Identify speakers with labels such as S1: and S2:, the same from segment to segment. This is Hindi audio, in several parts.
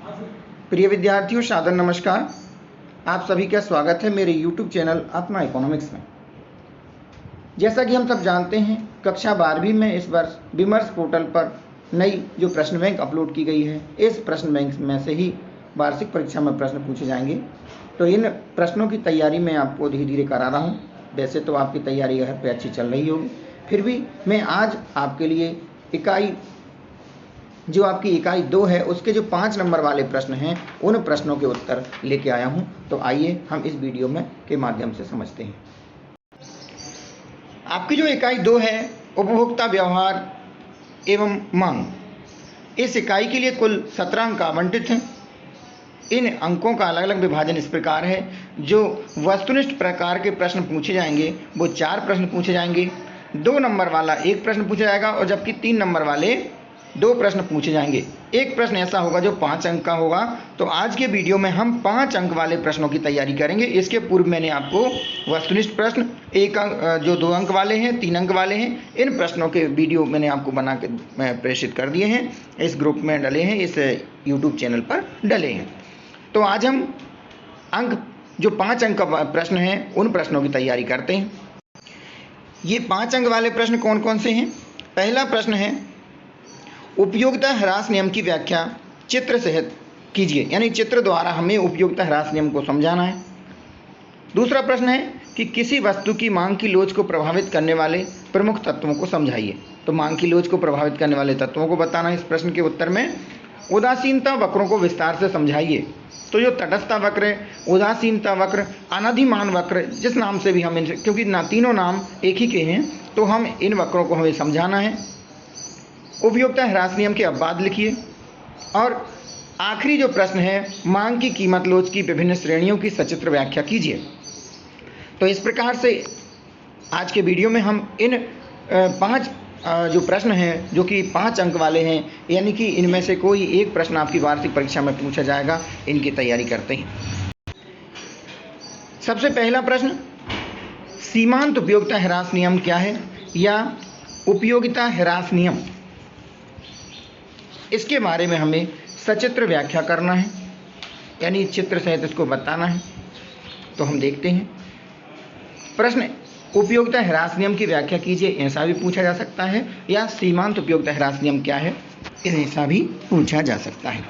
S1: प्रिय विद्यार्थियों, सादर नमस्कार। आप सभी का स्वागत है मेरे YouTube चैनल आत्मा इकोनॉमिक्स में। जैसा कि हम सब जानते हैं, कक्षा 12वीं में इस वर्ष विमर्श पोर्टल पर नई जो प्रश्न बैंक अपलोड की गई है, इस प्रश्न बैंक में से ही वार्षिक परीक्षा में प्रश्न पूछे जाएंगे। तो इन प्रश्नों की तैयारी मैं आपको धीरे धीरे करा रहा हूँ। वैसे तो आपकी तैयारी घर पे अच्छी चल रही होगी, फिर भी मैं आज आपके लिए आपकी इकाई 2 है, उसके जो 5 नंबर वाले प्रश्न हैं, उन प्रश्नों के उत्तर लेके आया हूं। तो आइए हम इस वीडियो में के माध्यम से समझते हैं। आपकी जो इकाई 2 है, उपभोक्ता व्यवहार एवं मांग, इस इकाई के लिए कुल 17 अंक आवंटित हैं। इन अंकों का अलग अलग विभाजन इस प्रकार है। जो वस्तुनिष्ठ प्रकार के प्रश्न पूछे जाएंगे वो 4 प्रश्न पूछे जाएंगे, 2 नंबर वाला 1 प्रश्न पूछा जाएगा और जबकि 3 नंबर वाले 2 प्रश्न पूछे जाएंगे। एक प्रश्न ऐसा होगा जो 5 अंक का होगा। तो आज के वीडियो में हम 5 अंक वाले प्रश्नों की तैयारी करेंगे। इसके पूर्व मैंने आपको वस्तुनिष्ठ प्रश्न 1 अंक, जो 2 अंक वाले हैं, 3 अंक वाले हैं, इन प्रश्नों के वीडियो मैंने आपको बना के प्रेषित कर दिए हैं। इस ग्रुप में डले हैं, इस यूट्यूब चैनल पर डले हैं। तो आज हम जो 5 अंक का प्रश्न हैं, उन प्रश्नों की तैयारी करते हैं। ये 5 अंक वाले प्रश्न कौन कौन से हैं? पहला प्रश्न है, उपयोगिता ह्रास नियम की व्याख्या चित्र सहित कीजिए, यानी चित्र द्वारा हमें उपयोगिता ह्रास नियम को समझाना है। दूसरा प्रश्न है कि किसी वस्तु की मांग की लोच को प्रभावित करने वाले प्रमुख तत्वों को समझाइए। तो मांग की लोच को प्रभावित करने वाले तत्वों को बताना है। इस प्रश्न के उत्तर में उदासीनता वक्रों को विस्तार से समझाइए। तो जो तटस्थता वक्र है, उदासीनता वक्र, अनधिमान वक्र, जिस नाम से भी हम इनसे, क्योंकि तीनों नाम एक ही के हैं, तो हम इन वक्रों को हमें समझाना है। उपयोगिता ह्रास नियम के अपवाद लिखिए। और आखिरी जो प्रश्न है, मांग की कीमत लोच की विभिन्न श्रेणियों की सचित्र व्याख्या कीजिए। तो इस प्रकार से आज के वीडियो में हम इन 5 जो प्रश्न हैं, जो कि 5 अंक वाले हैं, यानी कि इनमें से कोई एक प्रश्न आपकी वार्षिक परीक्षा में पूछा जाएगा, इनकी तैयारी करते हैं। सबसे पहला प्रश्न, सीमांत उपयोगिता ह्रास नियम क्या है, या उपयोगिता ह्रास नियम, इसके बारे में हमें सचित्र व्याख्या करना है, यानी चित्र सहित इसको बताना है। तो हम देखते हैं। प्रश्न, उपयोगिता ह्रास नियम की व्याख्या कीजिए, ऐसा भी पूछा जा सकता है, या सीमांत उपयोगिता ह्रास नियम क्या है, ऐसा भी पूछा जा सकता है।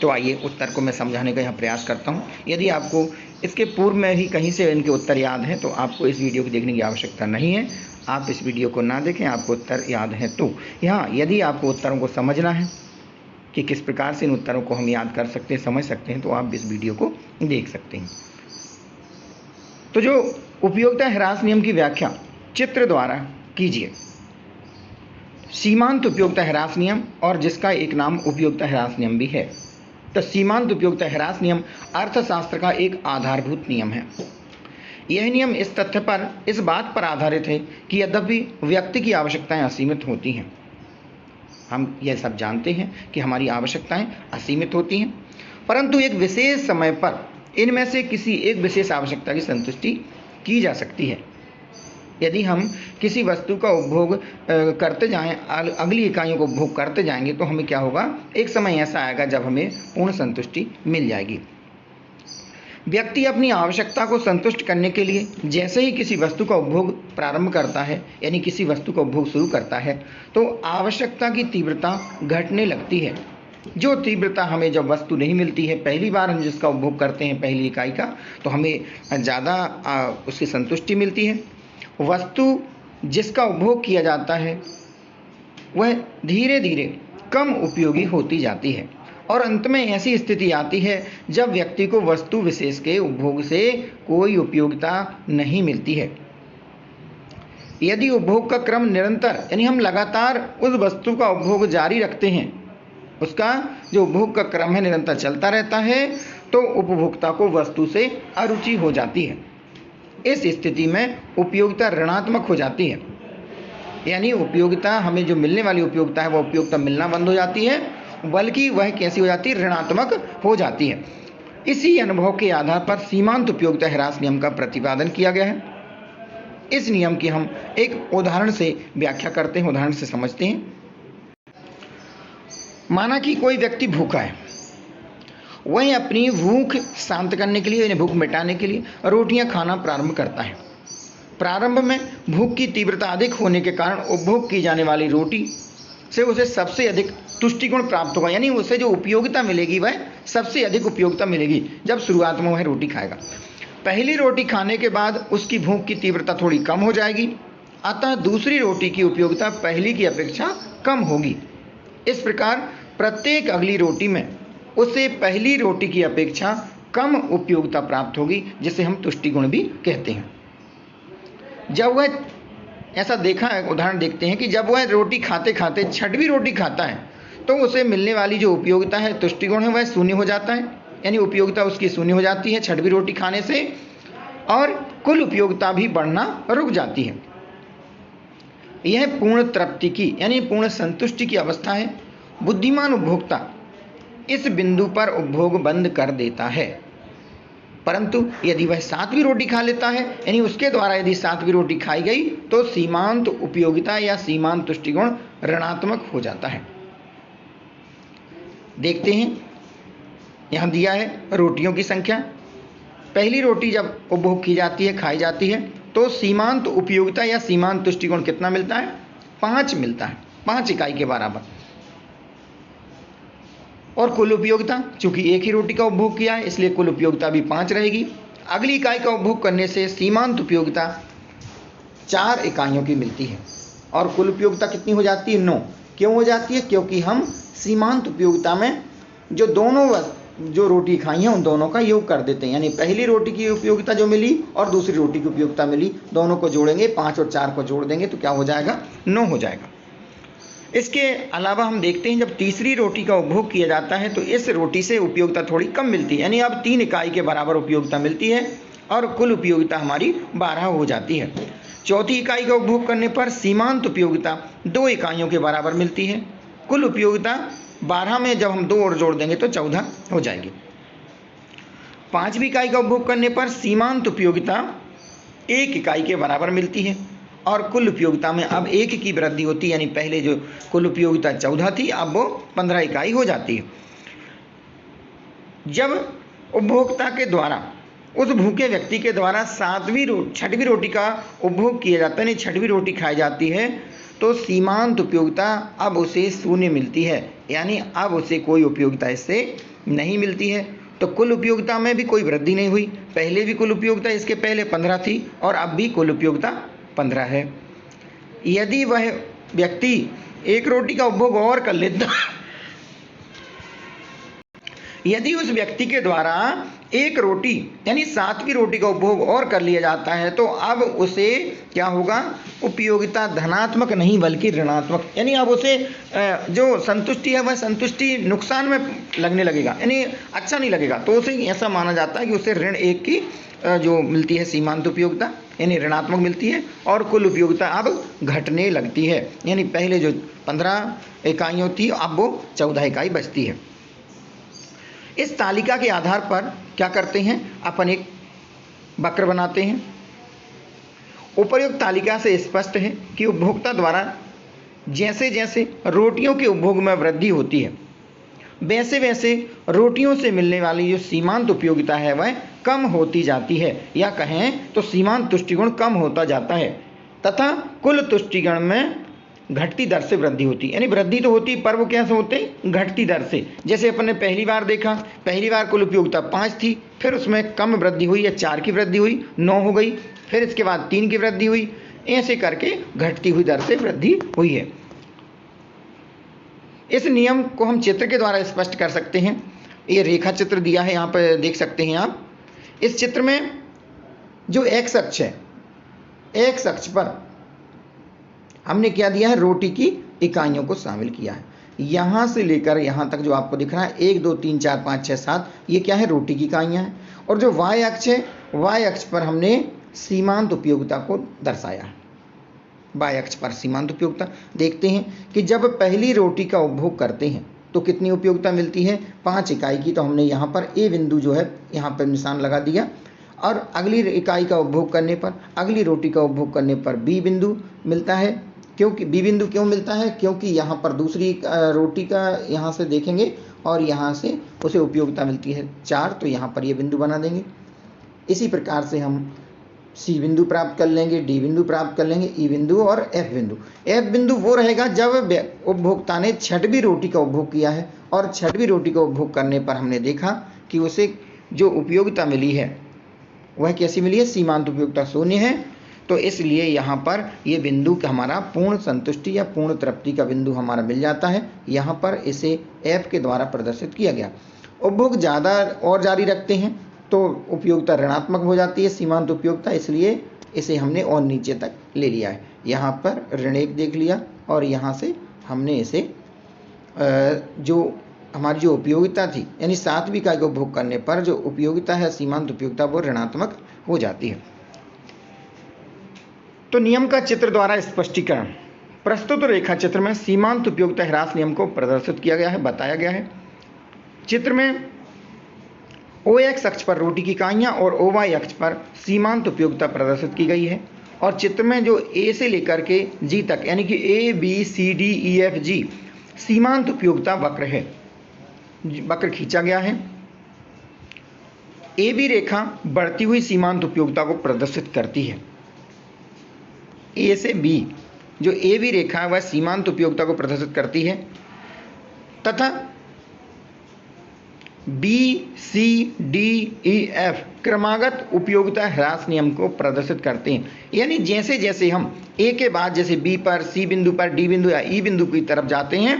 S1: तो आइए उत्तर को मैं समझाने का यहाँ प्रयास करता हूँ। यदि आपको इसके पूर्व में ही कहीं से इनके उत्तर याद हैं तो आपको इस वीडियो को देखने की आवश्यकता नहीं है। आप इस वीडियो को ना देखें, आपको उत्तर याद हैं तो। यहाँ यदि आपको उत्तरों को समझना है कि किस प्रकार से इन उत्तरों को हम याद कर सकते हैं, समझ सकते हैं, तो आप इस वीडियो को देख सकते हैं। तो जो उपयोगिता ह्रास नियम की व्याख्या चित्र द्वारा कीजिए। सीमांत उपयोगिता ह्रास नियम, और जिसका एक नाम उपयोगिता ह्रास नियम भी है। तो सीमांत उपयोगिता ह्रास नियम अर्थशास्त्र का एक आधारभूत नियम है। यह नियम इस तथ्य पर, इस बात पर आधारित है कि यद्यपि व्यक्ति की आवश्यकताएं असीमित होती हैं, हम यह सब जानते हैं कि हमारी आवश्यकताएं असीमित होती हैं, परंतु एक विशेष समय पर इनमें से किसी एक विशेष आवश्यकता की संतुष्टि की जा सकती है। यदि हम किसी वस्तु का उपभोग करते जाएं, अगली इकाइयों को उपभोग करते जाएंगे, तो हमें क्या होगा, एक समय ऐसा आएगा जब हमें पूर्ण संतुष्टि मिल जाएगी। व्यक्ति अपनी आवश्यकता को संतुष्ट करने के लिए जैसे ही किसी वस्तु का उपभोग प्रारंभ करता है, यानी किसी वस्तु का उपभोग शुरू करता है, तो आवश्यकता की तीव्रता घटने लगती है। जो तीव्रता हमें जब वस्तु नहीं मिलती है, पहली बार हम जिसका उपभोग करते हैं पहली इकाई का, तो हमें ज़्यादा उसकी संतुष्टि मिलती है। वस्तु जिसका उपभोग किया जाता है वह धीरे धीरे कम उपयोगी होती जाती है, और अंत में ऐसी स्थिति आती है जब व्यक्ति को वस्तु विशेष के उपभोग से कोई उपयोगिता नहीं मिलती है। यदि उपभोग का क्रम निरंतर, यानी हम लगातार उस वस्तु का उपभोग जारी रखते हैं, उसका जो उपभोग का क्रम है निरंतर चलता रहता है, तो उपभोक्ता को वस्तु से अरुचि हो जाती है। इस स्थिति में उपयोगिता ऋणात्मक हो जाती है, यानी उपयोगिता, हमें जो मिलने वाली उपयोगिता है, वह उपयोगिता मिलना बंद हो जाती है, बल्कि वह कैसी हो जाती है, ऋणात्मक हो जाती है। इसी अनुभव के आधार पर सीमांत उपयोगिता ह्रास नियम का प्रतिपादन किया गया है। इस नियम की हम एक उदाहरण से व्याख्या करते हैं, उदाहरण से समझते हैं। माना कि कोई व्यक्ति भूखा है, वह अपनी भूख शांत करने के लिए, यानी भूख मिटाने के लिए रोटियां खाना प्रारंभ करता है। प्रारंभ में भूख की तीव्रता अधिक होने के कारण उपभोग की जाने वाली रोटी से उसे सबसे अधिक तुष्टिगुण प्राप्त होगा, यानी उसे जो उपयोगिता मिलेगी वह सबसे अधिक उपयोगिता मिलेगी जब शुरुआत में वह रोटी खाएगा। पहली रोटी खाने के बाद उसकी भूख की तीव्रता थोड़ी कम हो जाएगी, अतः दूसरी रोटी की उपयोगिता पहली की अपेक्षा कम होगी। इस प्रकार प्रत्येक अगली रोटी में उसे पहली रोटी की अपेक्षा कम उपयोगिता प्राप्त होगी, जिसे हम तुष्टिगुण भी कहते हैं। जब वह ऐसा देखा है, उदाहरण देखते हैं कि जब वह रोटी खाते खाते छठवीं रोटी खाता है तो उसे मिलने वाली जो उपयोगिता है, तुष्टिगुण है, वह शून्य हो जाता है, यानी उपयोगिता उसकी शून्य हो जाती है छठवीं रोटी खाने से, और कुल उपयोगिता भी बढ़ना रुक जाती है। यह पूर्ण तृप्ति की, यानी पूर्ण संतुष्टि की अवस्था है। बुद्धिमान उपभोक्ता इस बिंदु पर उपभोग बंद कर देता है, परंतु यदि वह सातवीं रोटी खा लेता है, यानी उसके द्वारा यदि सातवीं रोटी खाई गई, तो सीमांत उपयोगिता या सीमांत तुष्टिगुण ऋणात्मक हो जाता है। देखते हैं, यहाँ दिया है रोटियों की संख्या। पहली रोटी जब उपभोग की जाती है, खाई जाती है, तो सीमांत उपयोगिता या सीमांत तुष्टिगुण कितना मिलता है? 5 मिलता है, 5 इकाई के बराबर। और कुल उपयोगिता, चूंकि एक ही रोटी का उपभोग किया है इसलिए कुल उपयोगिता भी 5 रहेगी। अगली इकाई का उपभोग करने से सीमांत उपयोगिता 4 इकाइयों की मिलती है, और कुल उपयोगिता कितनी हो जाती है? 9। क्यों हो जाती है? क्योंकि हम सीमांत उपयोगिता में जो दोनों जो रोटी खाई हैं उन दोनों का योग कर देते हैं, यानी पहली रोटी की उपयोगिता जो मिली और दूसरी रोटी की उपयोगिता मिली, दोनों को जोड़ेंगे, 5 और 4 को जोड़ देंगे तो क्या हो जाएगा? 9 हो जाएगा। इसके अलावा हम देखते हैं जब तीसरी रोटी का उपभोग किया जाता है तो इस रोटी से उपयोगिता थोड़ी कम मिलती है, यानी अब 3 इकाई के बराबर उपयोगिता मिलती है और कुल उपयोगिता हमारी 12 हो जाती है। चौथी इकाई का उपभोग करने पर सीमांत उपयोगिता 2 इकाइयों के बराबर मिलती है। कुल उपयोगिता 12 में जब हम 2 और जोड़ देंगे तो 14 हो जाएगी। पांचवी इकाई का उपभोग करने पर सीमांत उपयोगिता 1 इकाई के बराबर मिलती है और कुल उपयोगिता में अब 1 की वृद्धि होती है, यानी पहले जो कुल उपयोगिता 14 थी अब वो 15 इकाई हो जाती है। जब उपभोक्ता के द्वारा, उस भूखे व्यक्ति के द्वारा छठवीं रोटी का उपभोग किया जाता है, यानी छठवीं रोटी खाई जाती है, तो सीमांत उपयोगिता अब उसे 0 मिलती है, यानी अब उसे कोई उपयोगिता इससे नहीं मिलती है। तो कुल उपयोगिता में भी कोई वृद्धि नहीं हुई, पहले भी कुल उपयोगिता इसके पहले 15 थी और अब भी कुल उपयोगिता 15 है। यदि वह व्यक्ति एक रोटी का उपभोग और कर लेता यदि उस व्यक्ति के द्वारा एक रोटी यानी 7वीं रोटी का उपभोग और कर लिया जाता है तो अब उसे क्या होगा? उपयोगिता धनात्मक नहीं बल्कि ऋणात्मक, यानी अब उसे जो संतुष्टि है वह संतुष्टि नुकसान में लगने लगेगा, यानी अच्छा नहीं लगेगा। तो उसे ऐसा माना जाता है कि उसे ऋण 1 की जो मिलती है सीमांत उपयोगिता, यानी ऋणात्मक मिलती है और कुल उपयोगिता अब घटने लगती है, यानी पहले जो 15 इकाइयों थी अब वो 14 इकाई बचती है। इस तालिका के आधार पर क्या करते हैं? अपन एक वक्र बनाते हैं। उपर्युक्त तालिका से स्पष्ट है कि उपभोक्ता द्वारा जैसे जैसे रोटियों के उपभोग में वृद्धि होती है वैसे वैसे रोटियों से मिलने वाली जो सीमांत उपयोगिता है वह कम होती जाती है, या कहें तो सीमांत तुष्टिगुण कम होता जाता है तथा कुल तुष्टिगुण में घटती दर से वृद्धि होती है, यानी वृद्धि तो होती पर वो कैसे होते हैं? घटती दर से। जैसे अपन ने पहली बार देखा, पहली बार कुल उपयोगिता 5 थी, फिर उसमें कम वृद्धि हुई या 4 की वृद्धि हुई, 9 हो गई, फिर इसके बाद 3 की वृद्धि हुई, ऐसे करके घटती हुई दर से वृद्धि हुई है। इस नियम को हम चित्र के द्वारा स्पष्ट कर सकते हैं। ये रेखा चित्र दिया है, यहाँ पर देख सकते हैं आप। इस चित्र में जो एक्स अक्ष है, एक्स अक्ष पर हमने क्या दिया है? रोटी की इकाइयों को शामिल किया है। यहाँ से लेकर यहाँ तक जो आपको दिख रहा है 1 2 3 4 5 6 7, ये क्या है? रोटी की इकाइयाँ हैं। और जो वाई अक्ष है, वाई अक्ष पर हमने सीमांत उपयोगिता को दर्शाया है। वाई अक्ष पर सीमांत उपयोगिता देखते हैं कि जब पहली रोटी का उपभोग करते हैं तो कितनी उपयोगिता मिलती है? 5 इकाई की। तो हमने यहाँ पर ए बिंदु जो है यहाँ पर निशान लगा दिया, और अगली इकाई का उपभोग करने पर, अगली रोटी का उपभोग करने पर बी बिंदु मिलता है। क्योंकि बी बिंदु क्यों मिलता है? क्योंकि यहाँ पर दूसरी रोटी का यहाँ से देखेंगे और यहाँ से उसे उपयोगिता मिलती है 4, तो यहाँ पर ये बिंदु बना देंगे। इसी प्रकार से हम सी बिंदु प्राप्त कर लेंगे, डी बिंदु प्राप्त कर लेंगे, ई बिंदु और एफ बिंदु। एफ बिंदु वो रहेगा जब उपभोक्ता ने 6वीं रोटी का उपभोग किया है और 6वीं रोटी का उपभोग करने पर हमने देखा कि उसे जो उपयोगिता मिली है वह कैसी मिली है, सीमांत उपयोगिता 0 है। तो इसलिए यहाँ पर ये बिंदु हमारा पूर्ण संतुष्टि या पूर्ण तृप्ति का बिंदु हमारा मिल जाता है। यहाँ पर इसे एफ के द्वारा प्रदर्शित किया गया। उपभोग ज़्यादा और जारी रखते हैं तो उपयोगिता ऋणात्मक हो जाती है, सीमांत उपयोगिता, इसलिए इसे हमने और नीचे तक ले लिया है। यहाँ पर ऋण 1 देख लिया और यहाँ से हमने इसे जो हमारी जो उपयोगिता थी यानी 7वीं इकाई का उपभोग करने पर जो उपयोगिता है सीमांत उपयोगिता वो ऋणात्मक हो जाती है। तो नियम का चित्र द्वारा स्पष्टीकरण। प्रस्तुत रेखा चित्र में सीमांत उपयोगिता ह्रास नियम को प्रदर्शित किया गया है, बताया गया है। चित्र में OX अक्ष पर रोटी की इकाइयाँ और OY अक्ष पर सीमांत उपयोगिता प्रदर्शित की गई है। और चित्र में जो A से लेकर के G तक यानी कि A, B, C, D, E, F, G सीमांत उपयोगिता वक्र है, वक्र खींचा गया है। AB रेखा बढ़ती हुई सीमांत उपयोगिता को प्रदर्शित करती है। A से B जो AB रेखा है वह सीमांत उपयोगिता को प्रदर्शित करती है तथा B, C, D, E, F क्रमागत उपयोगिता ह्रास नियम को प्रदर्शित करते हैं। यानी जैसे जैसे हम A के बाद जैसे B पर, C बिंदु पर, D बिंदु या E बिंदु की तरफ जाते हैं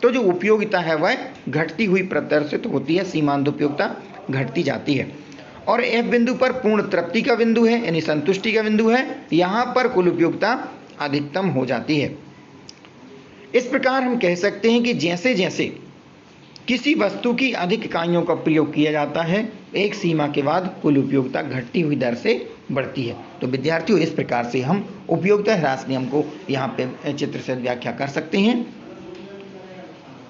S1: तो जो उपयोगिता है वह घटती हुई प्रदर्शित होती है, सीमांत उपयोगिता घटती जाती है। और F बिंदु पर पूर्ण तृप्ति का बिंदु है यानी संतुष्टि का बिंदु है, यहाँ पर कुल उपयोगिता अधिकतम हो जाती है। इस प्रकार हम कह सकते हैं कि जैसे जैसे किसी वस्तु की अधिक इकाइयों का प्रयोग किया जाता है एक सीमा के बाद कुल उपयोगिता घटती हुई दर से बढ़ती है। तो विद्यार्थियों इस प्रकार से हम उपयोगिता ह्रास नियम को यहाँ पे चित्र से व्याख्या कर सकते हैं।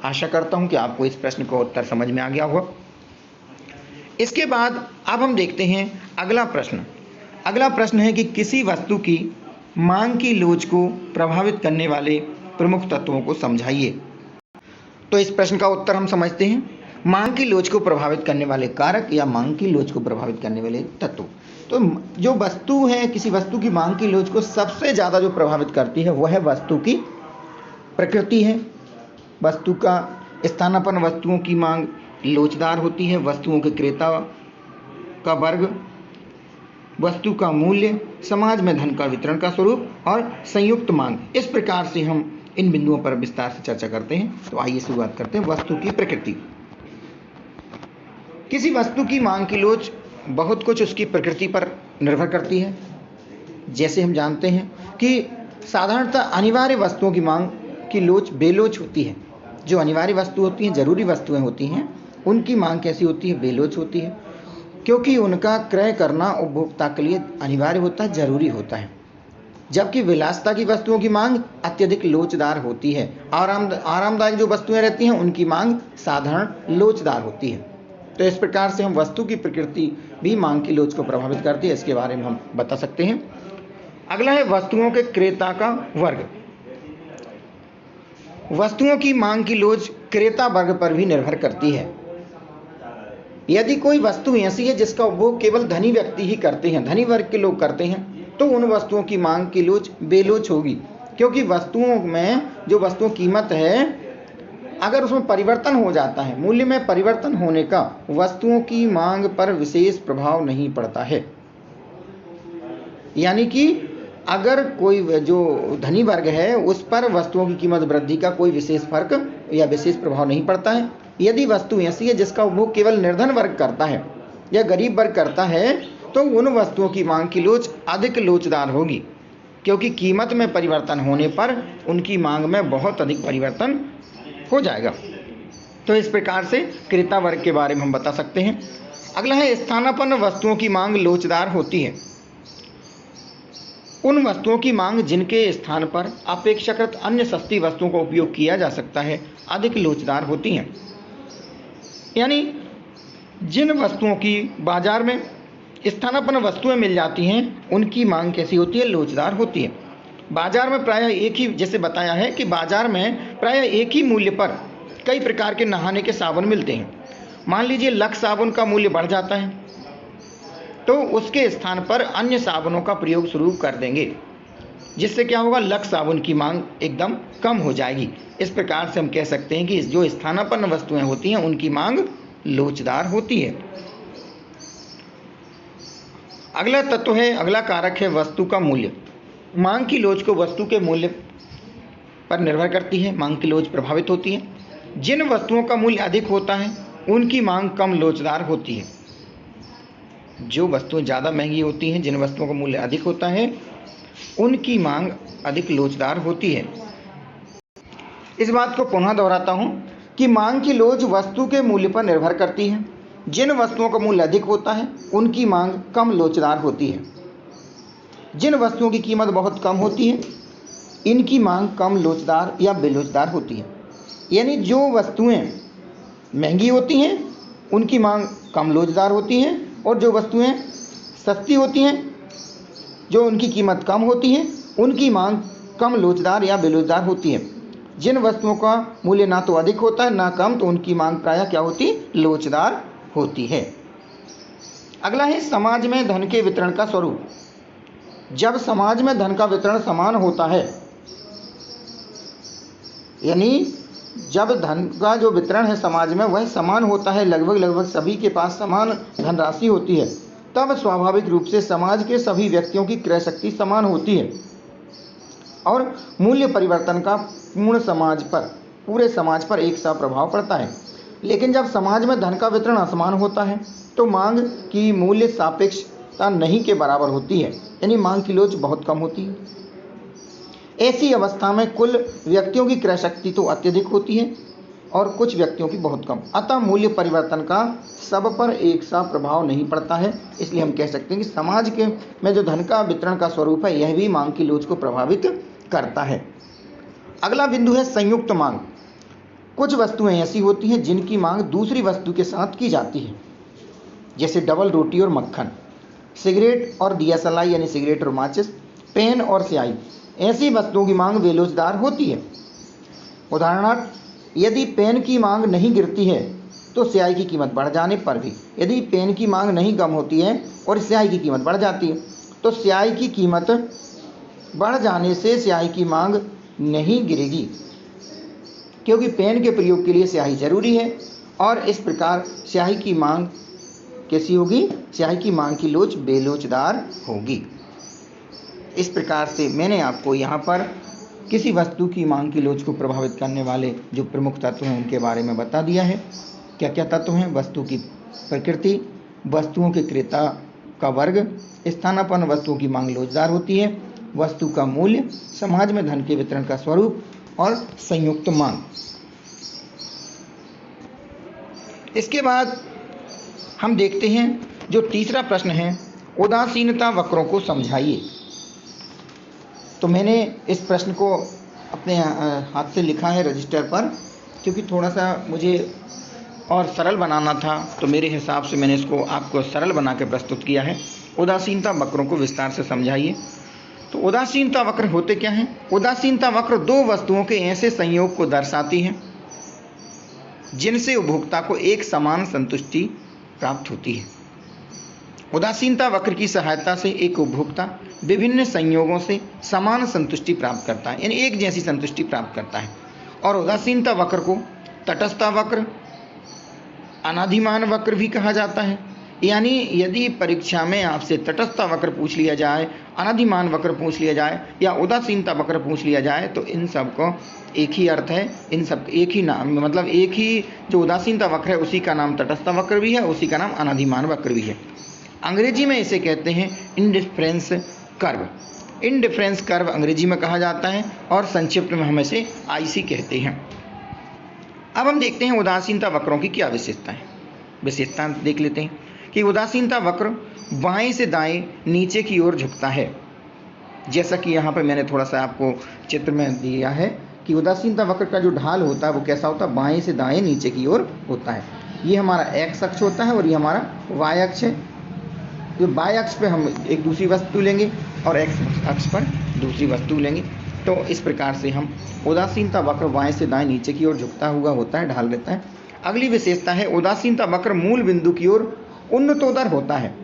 S1: आशा करता हूँ कि आपको इस प्रश्न का उत्तर समझ में आ गया होगा। इसके बाद अब हम देखते हैं अगला प्रश्न। अगला प्रश्न है कि किसी वस्तु की मांग की लोच को प्रभावित करने वाले प्रमुख तत्वों को समझाइए। तो इस प्रश्न का उत्तर हम समझते हैं। मांग की लोच को प्रभावित करने वाले कारक या मांग की लोच को प्रभावित करने वाले तत्व। तो जो वस्तु है, किसी वस्तु की मांग की लोच को सबसे ज़्यादा जो प्रभावित करती है वह है वस्तु की प्रकृति है। वस्तु का स्थानापन्न, वस्तुओं की मांग लोचदार होती है, वस्तुओं के क्रेता का वर्ग, वस्तु का मूल्य, समाज में धन का वितरण का स्वरूप और संयुक्त मांग। इस प्रकार से हम इन बिंदुओं पर विस्तार से चर्चा करते हैं। तो आइए शुरुआत करते हैं वस्तु की प्रकृति। किसी वस्तु की मांग की लोच बहुत कुछ उसकी प्रकृति पर निर्भर करती है। जैसे हम जानते हैं कि साधारणतः अनिवार्य वस्तुओं की मांग की लोच बेलोच होती है। जो अनिवार्य वस्तु होती हैं, जरूरी वस्तुएं होती हैं, उनकी मांग कैसी होती है, बेलोच होती है, क्योंकि उनका क्रय करना उपभोक्ता के लिए अनिवार्य होता है, जरूरी होता है। जबकि विलासिता की वस्तुओं की मांग अत्यधिक लोचदार होती है। आरामदायक जो वस्तुएं रहती हैं उनकी मांग साधारण लोचदार होती है। तो इस प्रकार से हम वस्तु की प्रकृति भी मांग की लोच को प्रभावित करती है, इसके बारे में हम बता सकते हैं। अगला है वस्तुओं के क्रेता का वर्ग। वस्तुओं की मांग की लोच क्रेता वर्ग पर भी निर्भर करती है। यदि कोई वस्तु ऐसी है जिसका उपभोग केवल धनी व्यक्ति ही करते हैं, धनी वर्ग के लोग करते हैं, तो उन वस्तुओं की मांग की लोच बेलोच होगी, क्योंकि वस्तुओं में जो वस्तुओं कीमत है अगर उसमें परिवर्तन हो जाता है, मूल्य में परिवर्तन होने का वस्तुओं की मांग पर विशेष प्रभाव नहीं पड़ता है। यानी कि अगर कोई जो धनी वर्ग है उस पर वस्तुओं की कीमत वृद्धि का कोई विशेष फर्क या विशेष प्रभाव नहीं पड़ता है। यदि वस्तु ऐसी है जिसका उपभोग केवल निर्धन वर्ग करता है या गरीब वर्ग करता है, तो उन वस्तुओं की मांग की लोच अधिक लोचदार होगी, क्योंकि कीमत में परिवर्तन होने पर उनकी मांग में बहुत अधिक परिवर्तन हो जाएगा। तो इस प्रकार से क्रेता वर्ग के बारे में हम बता सकते हैं। अगला है स्थानापन्न वस्तुओं की मांग लोचदार होती है। उन वस्तुओं की मांग जिनके स्थान पर अपेक्षाकृत अन्य सस्ती वस्तुओं का उपयोग किया जा सकता है अधिक लोचदार होती हैं। यानी जिन वस्तुओं की बाजार में स्थानापन्न वस्तुएं मिल जाती हैं उनकी मांग कैसी होती है, लोचदार होती है। बाजार में प्रायः एक ही, जैसे बताया है कि बाजार में प्रायः एक ही मूल्य पर कई प्रकार के नहाने के साबुन मिलते हैं। मान लीजिए लक्स साबुन का मूल्य बढ़ जाता है तो उसके स्थान पर अन्य साबुनों का प्रयोग शुरू कर देंगे, जिससे क्या होगा, लक्स साबुन की मांग एकदम कम हो जाएगी। इस प्रकार से हम कह सकते हैं कि जो स्थानापन्न वस्तुएं होती हैं उनकी मांग लोचदार होती है। अगला तत्व है, अगला कारक है वस्तु का मूल्य। मांग की लोच को वस्तु के मूल्य पर निर्भर करती है। मांग की लोच प्रभावित होती है। जिन वस्तुओं का मूल्य अधिक होता है उनकी मांग कम लोचदार होती है। जो वस्तुएं ज़्यादा महंगी होती हैं, जिन वस्तुओं का मूल्य अधिक होता है उनकी मांग अधिक लोचदार होती है। इस बात को पुनः दोहराता हूं कि मांग की लोच वस्तु के मूल्य पर निर्भर करती है। जिन वस्तुओं का मूल्य अधिक होता है उनकी मांग कम लोचदार होती है। जिन वस्तुओं की कीमत बहुत कम होती है इनकी मांग कम लोचदार या बेलोचदार होती है। यानी जो वस्तुएं महंगी होती हैं उनकी मांग कम लोचदार होती है, और जो वस्तुएं सस्ती होती हैं, जो उनकी कीमत कम होती है, उनकी मांग कम लोचदार या बेलोचदार होती है। जिन वस्तुओं का मूल्य ना तो अधिक होता है ना कम, तो उनकी मांग प्रायः क्या होती, लोचदार होती है। अगला है समाज में धन के वितरण का स्वरूप। जब समाज में धन का वितरण समान होता है, यानी जब धन का जो वितरण है समाज में वह समान होता है, लगभग सभी के पास समान धनराशि होती है, तब स्वाभाविक रूप से समाज के सभी व्यक्तियों की क्रय शक्ति समान होती है और मूल्य परिवर्तन का पूरे समाज पर एक सा प्रभाव पड़ता है। लेकिन जब समाज में धन का वितरण असमान होता है तो मांग की मूल्य सापेक्षता नहीं के बराबर होती है, यानी मांग की लोच बहुत कम होती है। ऐसी अवस्था में कुल व्यक्तियों की क्रय शक्ति तो अत्यधिक होती है और कुछ व्यक्तियों की बहुत कम, अतः मूल्य परिवर्तन का सब पर एक सा प्रभाव नहीं पड़ता है। इसलिए हम कह सकते हैं कि समाज के में जो धन का वितरण का स्वरूप है यह भी मांग की लोच को प्रभावित करता है। अगला बिंदु है संयुक्त मांग। कुछ वस्तुएं ऐसी होती हैं जिनकी मांग दूसरी वस्तु के साथ की जाती है, जैसे डबल रोटी और मक्खन, सिगरेट और दिया सलाई यानी सिगरेट और माचिस, पेन और स्याही। ऐसी वस्तुओं की मांग बेलोचदार होती है। उदाहरणार्थ, यदि पेन की मांग नहीं गिरती है तो स्याही की कीमत बढ़ जाने पर भी, यदि पेन की मांग नहीं कम होती है और स्याही की कीमत बढ़ जाती है तो स्याही की कीमत बढ़ जाने से स्याही की मांग नहीं गिरेगी, क्योंकि पेन के प्रयोग के लिए स्याही जरूरी है। और इस प्रकार स्याही की मांग कैसी होगी, स्याही की मांग की लोच बेलोचदार होगी। इस प्रकार से मैंने आपको यहाँ पर किसी वस्तु की मांग की लोच को प्रभावित करने वाले जो प्रमुख तत्व हैं उनके बारे में बता दिया है। क्या क्या तत्व हैं? वस्तु की प्रकृति, वस्तुओं के क्रेता का वर्ग, स्थानापन्न वस्तुओं की मांग लोचदार होती है, वस्तु का मूल्य, समाज में धन के वितरण का स्वरूप और संयुक्त मांग। इसके बाद हम देखते हैं जो तीसरा प्रश्न है, उदासीनता वक्रों को समझाइए। तो मैंने इस प्रश्न को अपने हाथ से लिखा है रजिस्टर पर, क्योंकि थोड़ा सा मुझे और सरल बनाना था, तो मेरे हिसाब से मैंने इसको आपको सरल बना के प्रस्तुत किया है। उदासीनता वक्रों को विस्तार से समझाइए। तो उदासीनता वक्र होते क्या हैं? उदासीनता वक्र दो वस्तुओं के ऐसे संयोग को दर्शाती हैं जिनसे उपभोक्ता को एक समान संतुष्टि प्राप्त होती है। उदासीनता वक्र की सहायता से एक उपभोक्ता विभिन्न संयोगों से समान संतुष्टि प्राप्त करता है, यानी एक जैसी संतुष्टि प्राप्त करता है। और उदासीनता वक्र को तटस्थता वक्र, अनाधिमान वक्र भी कहा जाता है। यानी यदि परीक्षा में आपसे तटस्थता वक्र पूछ लिया जाए, अनाधिमान वक्र पूछ लिया जाए या उदासीनता वक्र पूछ लिया जाए तो इन सब को एक ही अर्थ है, इन सब एक ही नाम, मतलब एक ही जो उदासीनता वक्र है उसी का नाम तटस्थता वक्र भी है, उसी का नाम अनाधिमान वक्र भी है। अंग्रेजी में इसे कहते हैं इंडिफरेंस कर्व। इंडिफरेंस कर्व अंग्रेजी में कहा जाता है और संक्षिप्त में हम इसे आईसी कहते हैं। अब हम देखते हैं उदासीनता वक्रों की क्या विशेषता देख लेते हैं कि उदासीनता वक्र बाएं से दाएं नीचे की ओर झुकता है। जैसा कि यहाँ पर मैंने थोड़ा सा आपको चित्र में दिया है कि उदासीनता वक्र का जो ढाल होता है वो कैसा होता है, बाएं से दाएं नीचे की ओर होता है। ये हमारा एक्स अक्ष होता है और ये हमारा वाई अक्ष है। तो वाई अक्ष पे हम एक दूसरी वस्तु लेंगे और एक्स अक्ष पर दूसरी वस्तु लेंगे। तो इस प्रकार से हम उदासीनता वक्र बाएं से दाएं नीचे की ओर झुकता हुआ होता है, ढाल देता है। अगली विशेषता है उदासीनता वक्र मूल बिंदु की ओर उन्नतोदर होता है।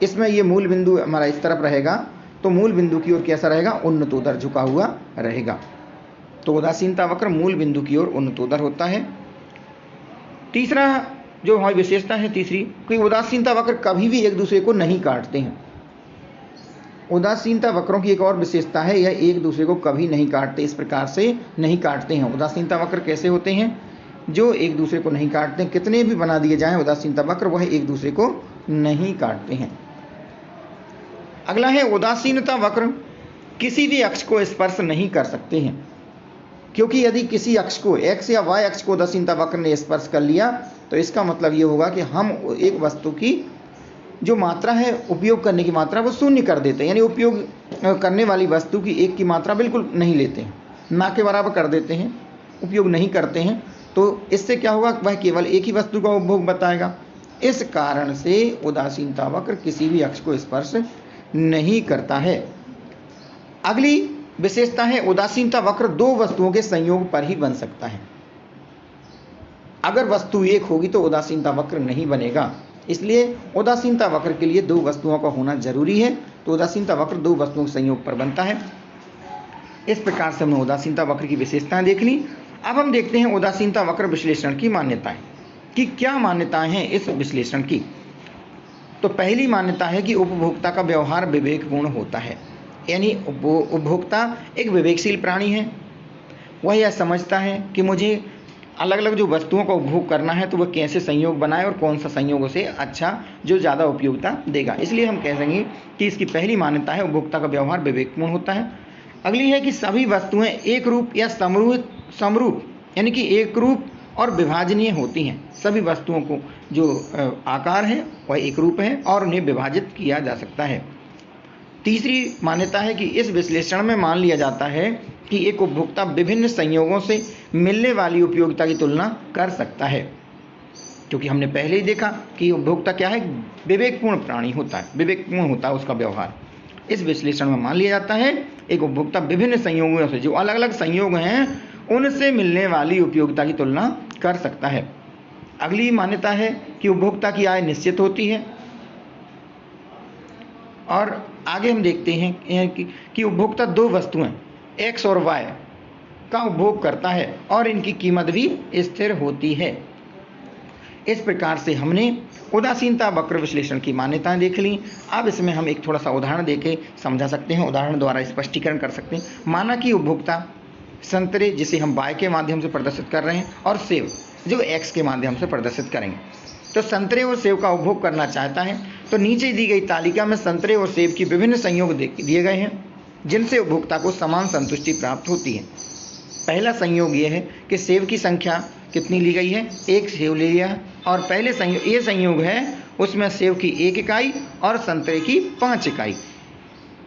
S1: इसमें ये मूल बिंदु हमारा इस तरफ रहेगा, तो मूल बिंदु की ओर कैसा रहेगा, उन्नतोदर झुका हुआ रहेगा। तो उदासीनता वक्र मूल बिंदु की ओर उन्नतोदर होता है। तीसरा जो हमारी विशेषता है तीसरी, कि उदासीनता वक्र कभी भी एक दूसरे को नहीं काटते हैं। उदासीनता वक्रों की एक और विशेषता है, यह एक दूसरे को कभी नहीं काटते, इस प्रकार से नहीं काटते हैं। उदासीनता वक्र कैसे होते हैं, जो एक दूसरे को नहीं काटते, कितने भी बना दिए जाएं उदासीनता वक्र, वह एक दूसरे को नहीं काटते हैं। अगला है उदासीनता वक्र किसी भी अक्ष को स्पर्श नहीं कर सकते हैं, क्योंकि यदि किसी अक्ष को x या y अक्ष को उदासीनता वक्र ने स्पर्श कर लिया तो इसका मतलब ये होगा कि हम एक वस्तु की जो मात्रा है, उपयोग करने की मात्रा, वो शून्य कर देते हैं। यानी उपयोग करने वाली वस्तु की एक की मात्रा बिल्कुल नहीं लेते हैं, ना के बराबर कर देते हैं, उपयोग नहीं करते हैं। तो इससे क्या होगा, वह केवल एक ही वस्तु का उपभोग बताएगा। इस कारण से उदासीनता वक्र किसी भी अक्ष को स्पर्श नहीं करता है। अगली विशेषता है उदासीनता वक्र दो वस्तुओं के संयोग पर ही बन सकता है। अगर वस्तु एक होगी तो उदासीनता वक्र नहीं बनेगा, इसलिए उदासीनता वक्र के लिए दो वस्तुओं का होना जरूरी है। तो उदासीनता वक्र दो वस्तुओं के संयोग पर बनता है। इस प्रकार से हमने उदासीनता वक्र की विशेषताएं देख ली। अब हम देखते हैं उदासीनता वक्र विश्लेषण की मान्यताएं, कि क्या मान्यताएं हैं इस विश्लेषण की। तो पहली मान्यता है कि उपभोक्ता का व्यवहार विवेकपूर्ण होता है। यानी उपभोक्ता एक विवेकशील प्राणी है। वह यह समझता है कि मुझे अलग अलग जो वस्तुओं का उपभोग करना है तो वह कैसे संयोग बनाए और कौन सा संयोग उसे अच्छा, जो ज़्यादा उपयोगिता देगा। इसलिए हम कह सकेंगे कि इसकी पहली मान्यता है उपभोक्ता का व्यवहार विवेकपूर्ण होता है। अगली है कि सभी वस्तुएं एक रूप या समरूप यानी कि एक रूप और विभाजनीय होती हैं। सभी वस्तुओं को जो आकार है वह एक रूप है और उन्हें विभाजित किया जा सकता है। तीसरी मान्यता है कि इस विश्लेषण में मान लिया जाता है कि एक उपभोक्ता विभिन्न संयोगों से मिलने वाली उपयोगिता की तुलना कर सकता है, क्योंकि हमने पहले ही देखा कि उपभोक्ता क्या है, विवेकपूर्ण प्राणी होता है, विवेकपूर्ण होता है उसका व्यवहार। इस विश्लेषण में मान लिया जाता है एक उपभोक्ता विभिन्न संयोगों से, जो अलग अलग संयोग हैं, उनसे मिलने वाली उपयोगिता की तुलना कर सकता है। अगली मान्यता है कि उपभोक्ता की आय निश्चित होती है। और आगे हम देखते हैं कि उपभोक्ता दो वस्तुएं x और y का उपभोग करता है और इनकी कीमत भी स्थिर होती है। इस प्रकार से हमने उदासीनता वक्र विश्लेषण की मान्यताएं देख ली। अब इसमें हम एक थोड़ा सा उदाहरण देके समझा सकते हैं, उदाहरण द्वारा स्पष्टीकरण कर सकते हैं। माना कि उपभोक्ता संतरे, जिसे हम y के माध्यम से प्रदर्शित कर रहे हैं, और सेब जो x के माध्यम से प्रदर्शित करेंगे, तो संतरे और सेब का उपभोग करना चाहता है। तो नीचे दी गई तालिका में संतरे और सेब की विभिन्न संयोग दिए गए हैं, जिनसे उपभोक्ता को समान संतुष्टि प्राप्त होती है। पहला संयोग ये है कि सेब की संख्या कितनी ली गई है, एक सेब ले लिया है, और पहले संयोग ये संयोग है उसमें सेब की 1 इकाई और संतरे की 5 इकाई,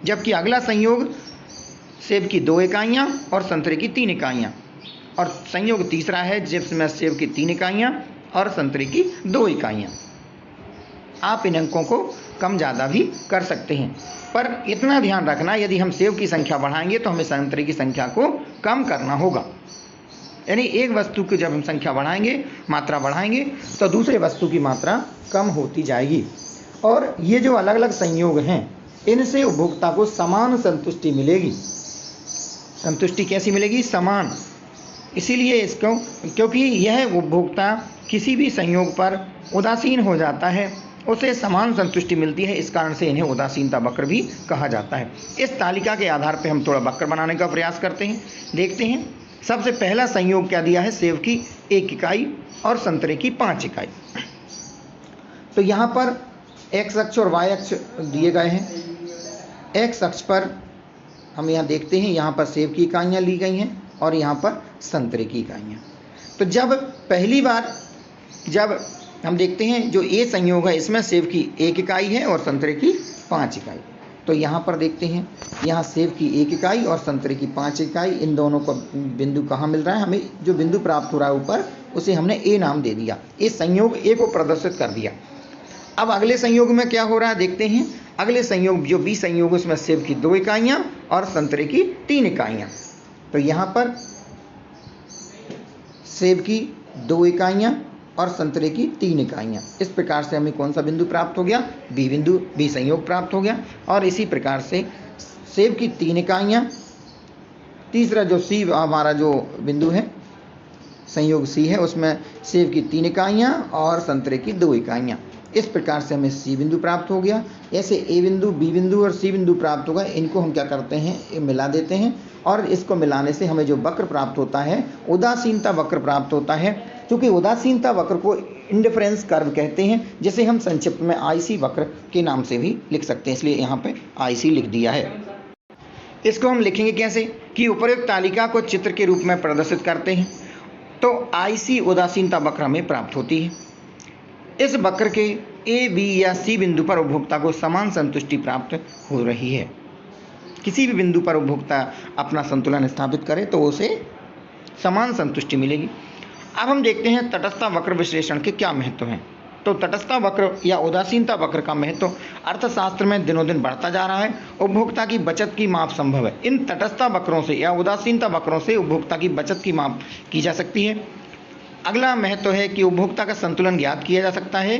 S1: जबकि अगला संयोग सेब की 2 इकाइयाँ और संतरे की 3 इकाइयाँ, और संयोग तीसरा है जिसमें सेब की 3 इकाइयाँ और संतरे की 2 इकाइयाँ। आप इन अंकों को कम ज़्यादा भी कर सकते हैं, पर इतना ध्यान रखना, यदि हम सेब की संख्या बढ़ाएंगे तो हमें संतरे की संख्या को कम करना होगा। यानी एक वस्तु की जब हम संख्या बढ़ाएंगे, मात्रा बढ़ाएंगे, तो दूसरे वस्तु की मात्रा कम होती जाएगी। और ये जो अलग अलग संयोग हैं, इनसे उपभोक्ता को समान संतुष्टि मिलेगी। संतुष्टि कैसी मिलेगी, समान। इसीलिए इसको, क्योंकि यह उपभोक्ता किसी भी संयोग पर उदासीन हो जाता है, उसे समान संतुष्टि मिलती है, इस कारण से इन्हें उदासीनता वक्र भी कहा जाता है। इस तालिका के आधार पर हम थोड़ा वक्र बनाने का प्रयास करते हैं। देखते हैं, सबसे पहला संयोग क्या दिया है, सेब की 1 इकाई और संतरे की 5 इकाई। तो यहाँ पर x अक्ष और y अक्ष दिए गए हैं। x अक्ष पर हम यहाँ देखते हैं, यहाँ पर सेब की इकाइयाँ ली गई हैं और यहाँ पर संतरे की इकाइयाँ। तो जब पहली बार जब हम देखते हैं जो ये संयोग है, इसमें सेब की 1 इकाई है और संतरे की 5 इकाई। तो यहाँ पर देखते हैं, यहाँ सेब की 1 इकाई और संतरे की 5 इकाई, इन दोनों को बिंदु कहाँ मिल रहा है, हमें जो बिंदु प्राप्त हो रहा है ऊपर, उसे हमने ए नाम दे दिया। इस संयोग ए को प्रदर्शित कर दिया। अब अगले संयोग में क्या हो रहा है देखते हैं। अगले संयोग जो बी संयोग उसमें सेब की 2 इकाइयाँ और संतरे की 3 इकाइयाँ। तो यहाँ पर सेब की 2 इकाइयाँ और संतरे की 3 इकाइयाँ। इस प्रकार से हमें कौन सा बिंदु प्राप्त हो गया, बी बिंदु, बी संयोग प्राप्त हो गया। और इसी प्रकार से सेब की 3 इकाइयाँ, तीसरा जो सी हमारा जो बिंदु है संयोग सी है उसमें सेब की 3 इकाइयाँ और संतरे की 2 इकाइयाँ। इस प्रकार से हमें सी बिंदु प्राप्त हो गया। ऐसे ए बिंदु, बी बिंदु और सी बिंदु प्राप्त होगा। इनको हम क्या करते हैं, मिला देते हैं और इसको मिलाने से हमें जो वक्र प्राप्त होता है उदासीनता वक्र प्राप्त होता है। क्योंकि उदासीनता वक्र को इंडिफरेंस कर्व कहते हैं, जिसे हम संक्षिप्त में आईसी वक्र के नाम से भी लिख सकते हैं, इसलिए यहाँ पे आईसी लिख दिया है। इसको हम लिखेंगे कैसे कि उपर्युक्त तालिका को चित्र के रूप में प्रदर्शित करते हैं तो आईसी उदासीनता वक्र हमें प्राप्त होती है। इस वक्र के ए, बी या सी बिंदु पर उपभोक्ता को समान संतुष्टि प्राप्त हो रही है। किसी भी बिंदु पर उपभोक्ता अपना संतुलन स्थापित करे तो उसे समान संतुष्टि मिलेगी। अब हम देखते हैं तटस्थता वक्र विश्लेषण के क्या महत्व हैं। तो तटस्थता वक्र या उदासीनता वक्र का महत्व अर्थशास्त्र में दिनों दिन बढ़ता जा रहा है। उपभोक्ता की बचत की माप संभव है। इन तटस्थता वक्रों से या उदासीनता वक्रों से उपभोक्ता की बचत की माप की जा सकती है। अगला महत्व है कि उपभोक्ता का संतुलन ज्ञात किया जा सकता है।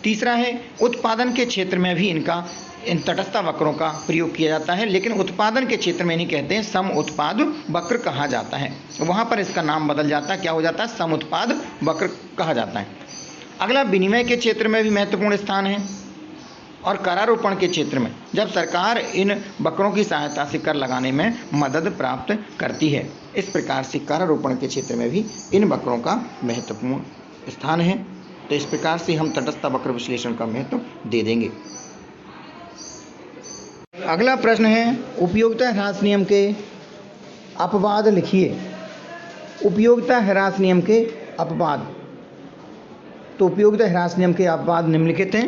S1: तीसरा है उत्पादन के क्षेत्र में भी इन तटस्थता वक्रों का प्रयोग किया जाता है, लेकिन उत्पादन के क्षेत्र में नहीं कहते हैं, सम उत्पाद वक्र कहा जाता है। वहाँ पर इसका नाम बदल जाता है, क्या हो जाता है, सम उत्पाद वक्र कहा जाता है। अगला विनिमय के क्षेत्र में भी महत्वपूर्ण स्थान है और करारोपण के क्षेत्र में जब सरकार इन वक्रों की सहायता से कर लगाने में मदद प्राप्त करती है। इस प्रकार से करारोपण के क्षेत्र में भी इन वक्रों का महत्वपूर्ण स्थान है। तो इस प्रकार से हम तटस्थता वक्र विश्लेषण का महत्व दे देंगे। अगला प्रश्न है उपयोगिता ह्रास नियम के अपवाद लिखिए। उपयोगिता ह्रास नियम के अपवाद। तो उपयोगिता ह्रास नियम के अपवाद निम्नलिखित हैं।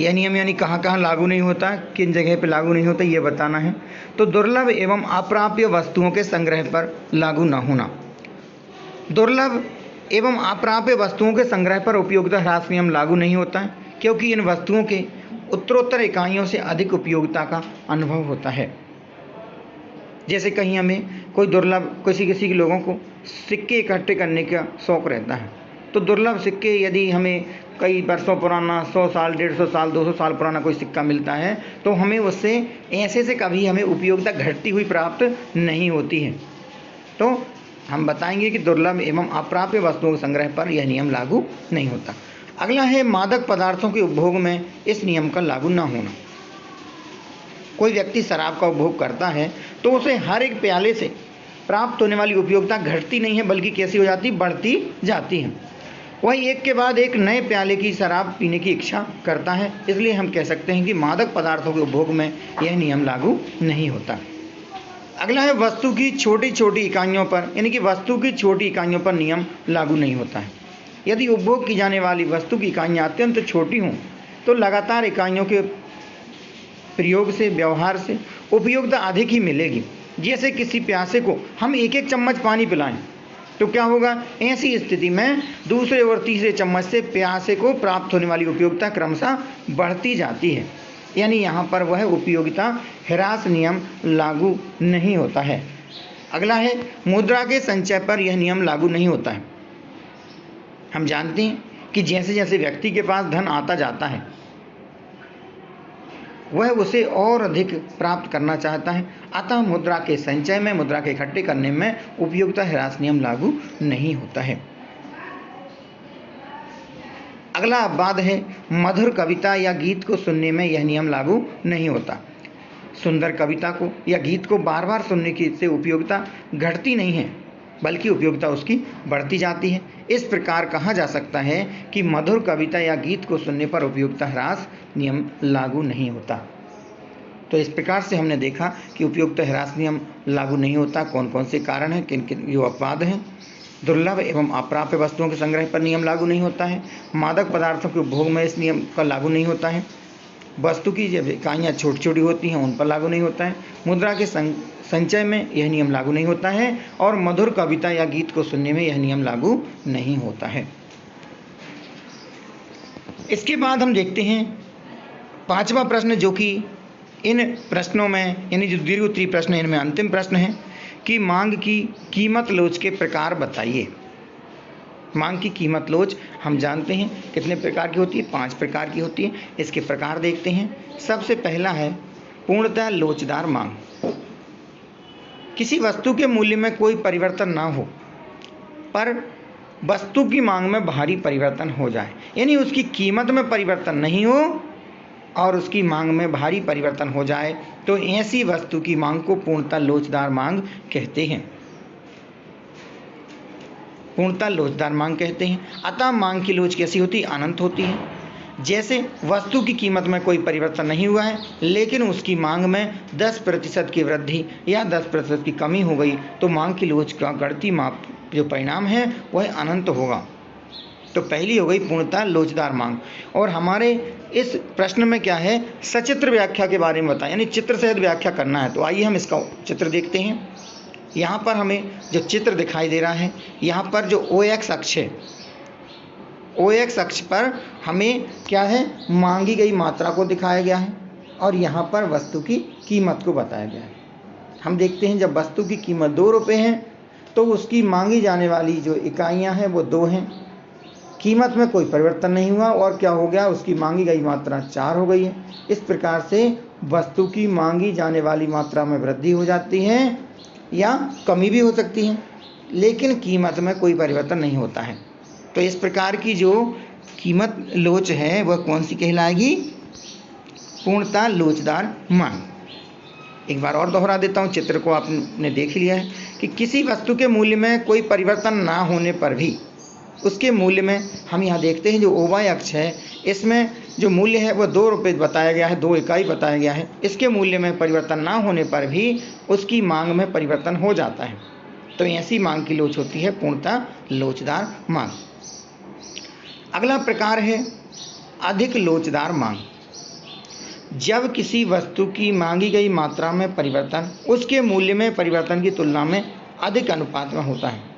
S1: यह नियम यानी कहाँ कहाँ लागू नहीं होता, किन जगह पर लागू नहीं होता, ये बताना है। तो दुर्लभ एवं अप्राप्य वस्तुओं के संग्रह पर लागू न होना। दुर्लभ एवं अप्राप्य वस्तुओं के संग्रह पर उपयोगिता ह्रास नियम लागू नहीं होता है, क्योंकि इन वस्तुओं के उत्तरोत्तर इकाइयों से अधिक उपयोगिता का अनुभव होता है। जैसे कहीं हमें कोई दुर्लभ किसी लोगों को सिक्के इकट्ठे करने का शौक़ रहता है, तो दुर्लभ सिक्के यदि हमें कई वर्षों पुराना 100 साल, 150 साल, 200 साल पुराना कोई सिक्का मिलता है तो हमें उससे ऐसे से कभी हमें उपयोगिता घटती हुई प्राप्त नहीं होती है। तो हम बताएंगे कि दुर्लभ एवं अप्राप्य वस्तुओं के संग्रह पर यह नियम लागू नहीं होता। अगला है मादक पदार्थों के उपभोग में इस नियम का लागू न होना। कोई व्यक्ति शराब का उपभोग करता है तो उसे हर एक प्याले से प्राप्त होने वाली उपयोगिता घटती नहीं है, बल्कि कैसी हो जाती, बढ़ती जाती है। वही एक के बाद एक नए प्याले की शराब पीने की इच्छा करता है। इसलिए हम कह सकते हैं कि मादक पदार्थों के उपभोग में यह नियम लागू नहीं होता। अगला है वस्तु की छोटी छोटी इकाइयों पर, यानी कि वस्तु की छोटी इकाइयों पर नियम लागू नहीं होता है। यदि उपभोग की जाने वाली वस्तु की इकाइयाँ अत्यंत छोटी हों तो लगातार इकाइयों के प्रयोग से, व्यवहार से उपयोगिता अधिक ही मिलेगी। जैसे किसी प्यासे को हम एक एक चम्मच पानी पिलाएं तो क्या होगा, ऐसी स्थिति में दूसरे और तीसरे चम्मच से प्यासे को प्राप्त होने वाली उपयोगिता क्रमशः बढ़ती जाती है। यानी यहाँ पर वह उपयोगिता ह्रास नियम लागू नहीं होता है। अगला है मुद्रा के संचय पर यह नियम लागू नहीं होता है। हम जानते हैं कि जैसे जैसे व्यक्ति के पास धन आता जाता है वह उसे और अधिक प्राप्त करना चाहता है, अतः मुद्रा के संचय में, मुद्रा के इकट्ठे करने में उपयोगिता ह्रास नियम लागू नहीं होता है। अगला अपवाद है मधुर कविता या गीत को सुनने में यह नियम लागू नहीं होता। सुंदर कविता को या गीत को बार बार सुनने की से उपयोगिता घटती नहीं है, बल्कि उपयोगिता उसकी बढ़ती जाती है। इस प्रकार कहा जा सकता है कि मधुर कविता या गीत को सुनने पर उपयोगिता ह्रास नियम लागू नहीं होता। तो इस प्रकार से हमने देखा कि उपयोगिता ह्रास नियम लागू नहीं होता। कौन कौन से कारण हैं, किन किन जो अपवाद हैं। दुर्लभ एवं अप्राप्य वस्तुओं के संग्रह पर नियम लागू नहीं होता है। मादक पदार्थों के उपभोग में इस नियम का लागू नहीं होता है। वस्तु की जब इकाइयाँ छोटी छोटी होती हैं उन पर लागू नहीं होता है। मुद्रा के संचय में यह नियम लागू नहीं होता है और मधुर कविता या गीत को सुनने में यह नियम लागू नहीं होता है। इसके बाद हम देखते हैं पांचवा प्रश्न, जो कि इन प्रश्नों में यानी जो दीर्घोत्तरीय प्रश्न है इनमें अंतिम प्रश्न है कि मांग की कीमत लोच के प्रकार बताइए। मांग की कीमत लोच हम जानते हैं कितने प्रकार की होती है, 5 प्रकार की होती है। इसके प्रकार देखते हैं। सबसे पहला है पूर्णतः लोचदार मांग। किसी वस्तु के मूल्य में कोई परिवर्तन ना हो पर वस्तु की मांग में भारी परिवर्तन हो जाए, यानी उसकी कीमत में परिवर्तन नहीं हो और उसकी मांग में भारी परिवर्तन हो जाए, तो ऐसी वस्तु की मांग को पूर्णतः लोचदार मांग कहते हैं। पूर्णतः लोचदार मांग कहते हैं। अतः मांग की लोच कैसी होती है? अनंत होती है। जैसे वस्तु की कीमत में कोई परिवर्तन नहीं हुआ है लेकिन उसकी मांग में 10% की वृद्धि या 10% की कमी हो गई, तो मांग की लोच का गणितीय माप जो परिणाम है वह अनंत होगा। तो पहली हो गई पूर्णतः लोचदार मांग। और हमारे इस प्रश्न में क्या है, सचित्र व्याख्या के बारे में बताया, यानी चित्र सहित व्याख्या करना है। तो आइए हम इसका चित्र देखते हैं। यहाँ पर हमें जो चित्र दिखाई दे रहा है, यहाँ पर जो OX अक्ष है, OX अक्ष पर हमें क्या है, मांगी गई मात्रा को दिखाया गया है और यहाँ पर वस्तु की कीमत को बताया गया है। हम देखते हैं जब वस्तु की कीमत 2 रुपये है तो उसकी मांगी जाने वाली जो इकाइयाँ हैं वो 2 हैं। कीमत में कोई परिवर्तन नहीं हुआ और क्या हो गया, उसकी मांगी गई मात्रा 4 हो गई है। इस प्रकार से वस्तु की मांगी जाने वाली मात्रा में वृद्धि हो जाती है या कमी भी हो सकती है, लेकिन कीमत में कोई परिवर्तन नहीं होता है। तो इस प्रकार की जो कीमत लोच है वह कौन सी कहलाएगी? पूर्णतः लोचदार मांग। एक बार और दोहरा देता हूँ, चित्र को आपने देख लिया है कि किसी वस्तु के मूल्य में कोई परिवर्तन ना होने पर भी उसके मूल्य में, हम यहाँ देखते हैं जो OY अक्ष है इसमें जो मूल्य है वह 2 रुपये बताया गया है, 2 इकाई बताया गया है। इसके मूल्य में परिवर्तन ना होने पर भी उसकी मांग में परिवर्तन हो जाता है, तो ऐसी मांग की लोच होती है पूर्णतः लोचदार मांग। अगला प्रकार है अधिक लोचदार मांग। जब किसी वस्तु की मांगी गई मात्रा में परिवर्तन उसके मूल्य में परिवर्तन की तुलना में अधिक अनुपात में होता है,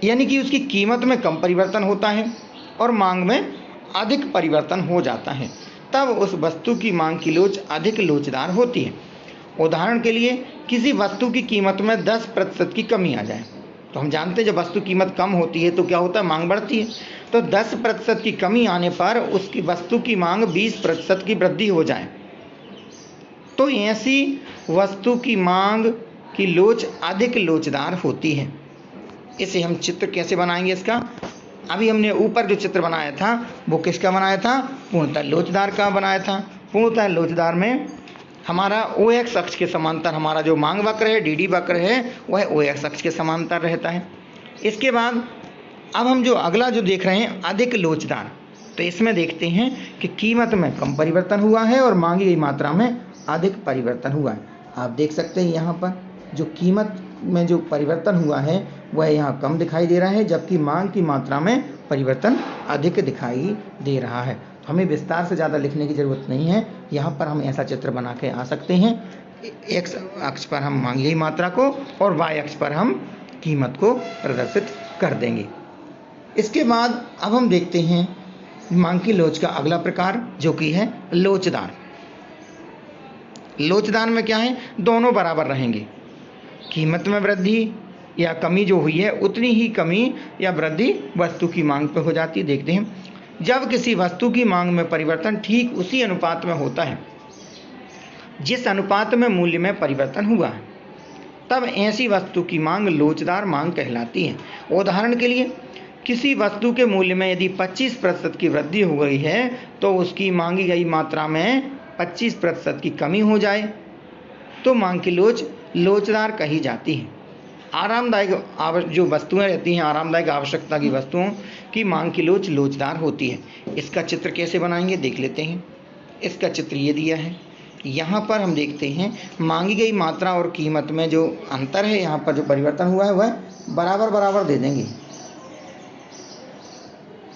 S1: यानी कि उसकी कीमत में कम परिवर्तन होता है और मांग में अधिक परिवर्तन हो जाता है, तब उस वस्तु की मांग की लोच अधिक लोचदार होती है। उदाहरण के लिए किसी वस्तु की कीमत में 10% की कमी आ जाए, तो हम जानते हैं जब वस्तु कीमत कम होती है तो क्या होता है, मांग बढ़ती है। तो 10% की कमी आने पर उसकी वस्तु की मांग 20% की वृद्धि हो जाए, तो ऐसी वस्तु की मांग की लोच अधिक लोचदार होती है। इसे हम चित्र कैसे बनाएंगे इसका? अभी हमने ऊपर जो चित्र बनाया था वो किसका बनाया था? पूर्णतः लोचदार का बनाया था। पूर्णतः लोचदार में हमारा OX अक्ष के समांतर हमारा जो मांग वक्र है, DD वक्र है, वह OX अक्ष के समांतर रहता है। इसके बाद अब हम जो अगला जो देख रहे हैं अधिक लोचदार, तो इसमें देखते हैं कि कीमत में कम परिवर्तन हुआ है और मांगी गई मात्रा में अधिक परिवर्तन हुआ है। आप देख सकते हैं यहाँ पर जो कीमत में जो परिवर्तन हुआ है वह यहाँ कम दिखाई दे रहा है, जबकि मांग की मात्रा में परिवर्तन अधिक दिखाई दे रहा है। हमें विस्तार से ज़्यादा लिखने की ज़रूरत नहीं है, यहाँ पर हम ऐसा चित्र बना के आ सकते हैं। X अक्ष पर हम मांगी गई मात्रा को और Y अक्ष पर हम कीमत को प्रदर्शित कर देंगे। इसके बाद अब हम देखते हैं मांग की लोच का अगला प्रकार, जो कि है लोचदार। लोचदार में क्या है, दोनों बराबर रहेंगे। कीमत में वृद्धि या कमी जो हुई है उतनी ही कमी या वृद्धि वस्तु की मांग पर हो जाती है। देखते हैं जब किसी वस्तु की मांग में परिवर्तन ठीक उसी अनुपात में होता है जिस अनुपात में मूल्य में परिवर्तन हुआ है, तब ऐसी वस्तु की मांग लोचदार मांग कहलाती है। उदाहरण के लिए किसी वस्तु के मूल्य में यदि 25% की वृद्धि हो गई है तो उसकी मांगी गई मात्रा में 25% की कमी हो जाए तो मांग की लोच लोचदार कही जाती है। आरामदायक जो वस्तुएं रहती हैं, आरामदायक आवश्यकता की वस्तुओं की मांग की लोच लोचदार होती है। इसका चित्र कैसे बनाएंगे देख लेते हैं। इसका चित्र ये दिया है। यहाँ पर हम देखते हैं मांगी गई मात्रा और कीमत में जो अंतर है, यहाँ पर जो परिवर्तन हुआ है वह बराबर बराबर दे देंगे।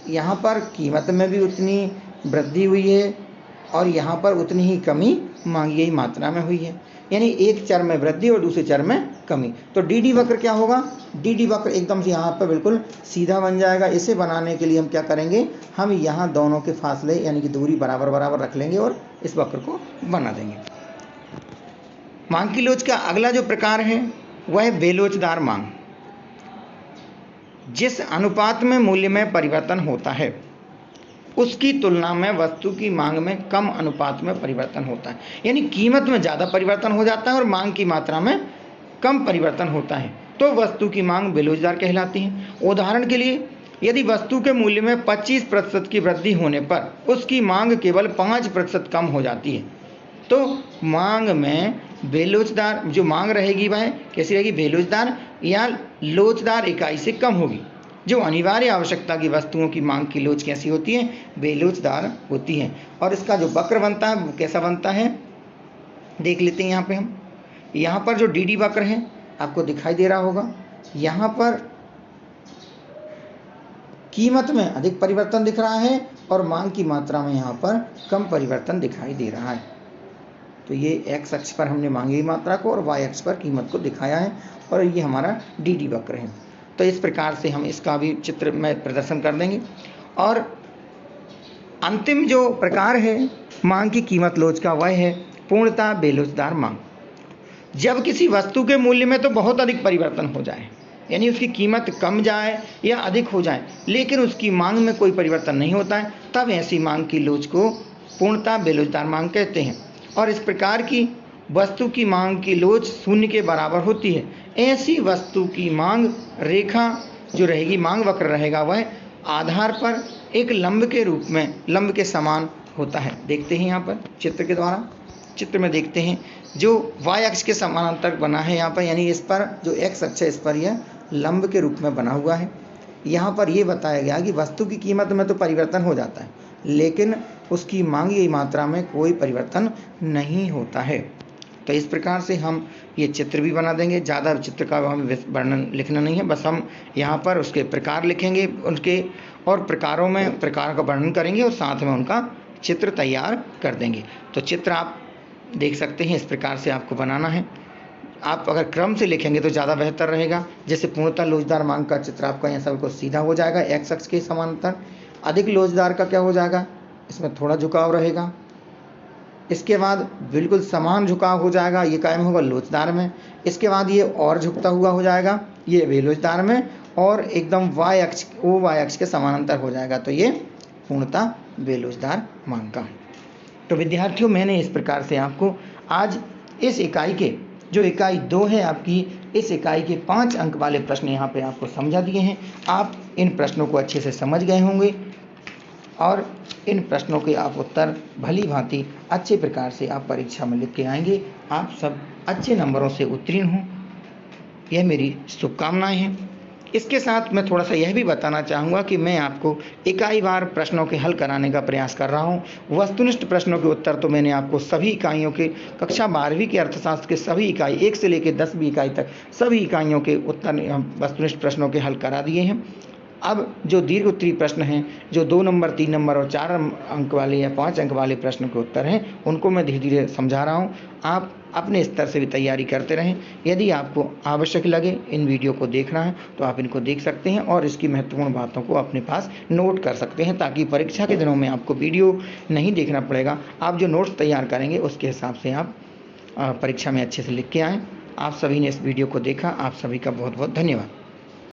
S1: यहाँ पर कीमत में भी उतनी वृद्धि हुई है और यहाँ पर उतनी ही कमी मांगी गई मात्रा में हुई है, यानी एक चर में वृद्धि और दूसरे चर में कमी। तो डी डी वक्र क्या होगा, डी डी वक्र एकदम से यहाँ पर बिल्कुल सीधा बन जाएगा। इसे बनाने के लिए हम क्या करेंगे, हम यहाँ दोनों के फासले यानी कि दूरी बराबर बराबर रख लेंगे और इस वक्र को बना देंगे। मांग की लोच का अगला जो प्रकार है वह है बेलोचदार मांग। जिस अनुपात में मूल्य में परिवर्तन होता है उसकी तुलना में वस्तु की मांग में कम अनुपात में परिवर्तन होता है, यानी कीमत में ज़्यादा परिवर्तन हो जाता है और मांग की मात्रा में कम परिवर्तन होता है, तो वस्तु की मांग बेलोचदार कहलाती है। उदाहरण के लिए यदि वस्तु के मूल्य में 25% की वृद्धि होने पर उसकी मांग केवल 5% कम हो जाती है, तो मांग में बेलोचदार जो मांग रहेगी वह कैसी रहेगी, बेलोचदार या लोचदार इकाई से कम होगी। जो अनिवार्य आवश्यकता की वस्तुओं की मांग की लोच कैसी होती है, बेलोचदार होती है। और इसका जो वक्र बनता है वो कैसा बनता है देख लेते हैं। यहाँ पे हम यहाँ पर जो डी डी वक्र है आपको दिखाई दे रहा होगा, यहाँ पर कीमत में अधिक परिवर्तन दिख रहा है और मांग की मात्रा में यहाँ पर कम परिवर्तन दिखाई दे रहा है। तो ये एक्स अक्ष पर हमने मांग की मात्रा को और वाई अक्ष पर कीमत को दिखाया है और ये हमारा डी डी वक्र है। तो इस प्रकार से हम इसका भी चित्र में प्रदर्शन कर देंगे। और अंतिम जो प्रकार है मांग की कीमत लोच का वह है पूर्णतः बेलोचदार मांग। जब किसी वस्तु के मूल्य में तो बहुत अधिक परिवर्तन हो जाए, यानी उसकी कीमत कम जाए या अधिक हो जाए, लेकिन उसकी मांग में कोई परिवर्तन नहीं होता है, तब ऐसी मांग की लोच को पूर्णतः बेलोचदार मांग कहते हैं। और इस प्रकार की वस्तु की मांग की लोच शून्य के बराबर होती है। ऐसी वस्तु की मांग रेखा जो रहेगी, मांग वक्र रहेगा, वह आधार पर एक लंब के रूप में लंब के समान होता है। देखते हैं यहाँ पर चित्र के द्वारा, चित्र में देखते हैं जो वाई अक्ष के समानांतर बना है यहाँ पर, यानी इस पर जो एक्स अक्ष है इस पर यह लंब के रूप में बना हुआ है। यहाँ पर यह बताया गया कि वस्तु की कीमत में तो परिवर्तन हो जाता है, लेकिन उसकी मांगी मात्रा में कोई परिवर्तन नहीं होता है। तो इस प्रकार से हम ये चित्र भी बना देंगे। ज़्यादा चित्र का हमें वर्णन लिखना नहीं है, बस हम यहाँ पर उसके प्रकार लिखेंगे उनके, और प्रकारों में प्रकार का वर्णन करेंगे और साथ में उनका चित्र तैयार कर देंगे। तो चित्र आप देख सकते हैं, इस प्रकार से आपको बनाना है। आप अगर क्रम से लिखेंगे तो ज़्यादा बेहतर रहेगा। जैसे पूर्णतः लोचदार मांग का चित्र आपका यहाँ सबको सीधा हो जाएगा एक्स अक्ष के समानांतर। अधिक लोचदार का क्या हो जाएगा, इसमें थोड़ा झुकाव रहेगा। इसके बाद बिल्कुल समान झुकाव हो जाएगा, ये कायम होगा लोचदार में। इसके बाद ये और झुकता हुआ हो जाएगा, ये बेलोचदार में, और एकदम वाई अक्ष के समानांतर हो जाएगा। तो ये पूर्णतः बेलोचदार मांग का। तो विद्यार्थियों, मैंने इस प्रकार से आपको आज इस इकाई के जो इकाई 2 है आपकी, इस इकाई के 5 अंक वाले प्रश्न यहाँ पे आपको समझा दिए हैं। आप इन प्रश्नों को अच्छे से समझ गए होंगे और इन प्रश्नों के आप उत्तर भली भांति अच्छे प्रकार से आप परीक्षा में लिख के आएंगे। आप सब अच्छे नंबरों से उत्तीर्ण हों, यह मेरी शुभकामनाएं हैं। इसके साथ मैं थोड़ा सा यह भी बताना चाहूँगा कि मैं आपको इकाई वार प्रश्नों के हल कराने का प्रयास कर रहा हूँ। वस्तुनिष्ठ प्रश्नों के उत्तर तो मैंने आपको सभी इकाइयों के कक्षा 12वीं के अर्थशास्त्र के सभी इकाई 1 से लेकर 10वीं इकाई तक सभी इकाइयों के उत्तर वस्तुनिष्ठ प्रश्नों के हल करा दिए हैं। अब जो दीर्घ उत्तरीय प्रश्न हैं, जो 2 नंबर 3 नंबर और 4 अंक वाले या 5 अंक वाले प्रश्न के उत्तर हैं, उनको मैं धीरे धीरे समझा रहा हूँ। आप अपने स्तर से भी तैयारी करते रहें। यदि आपको आवश्यक लगे इन वीडियो को देखना है तो आप इनको देख सकते हैं और इसकी महत्वपूर्ण बातों को अपने पास नोट कर सकते हैं, ताकि परीक्षा के दिनों में आपको वीडियो नहीं देखना पड़ेगा। आप जो नोट्स तैयार करेंगे उसके हिसाब से आप परीक्षा में अच्छे से लिख के आएँ। आप सभी ने इस वीडियो को देखा, आप सभी का बहुत बहुत धन्यवाद।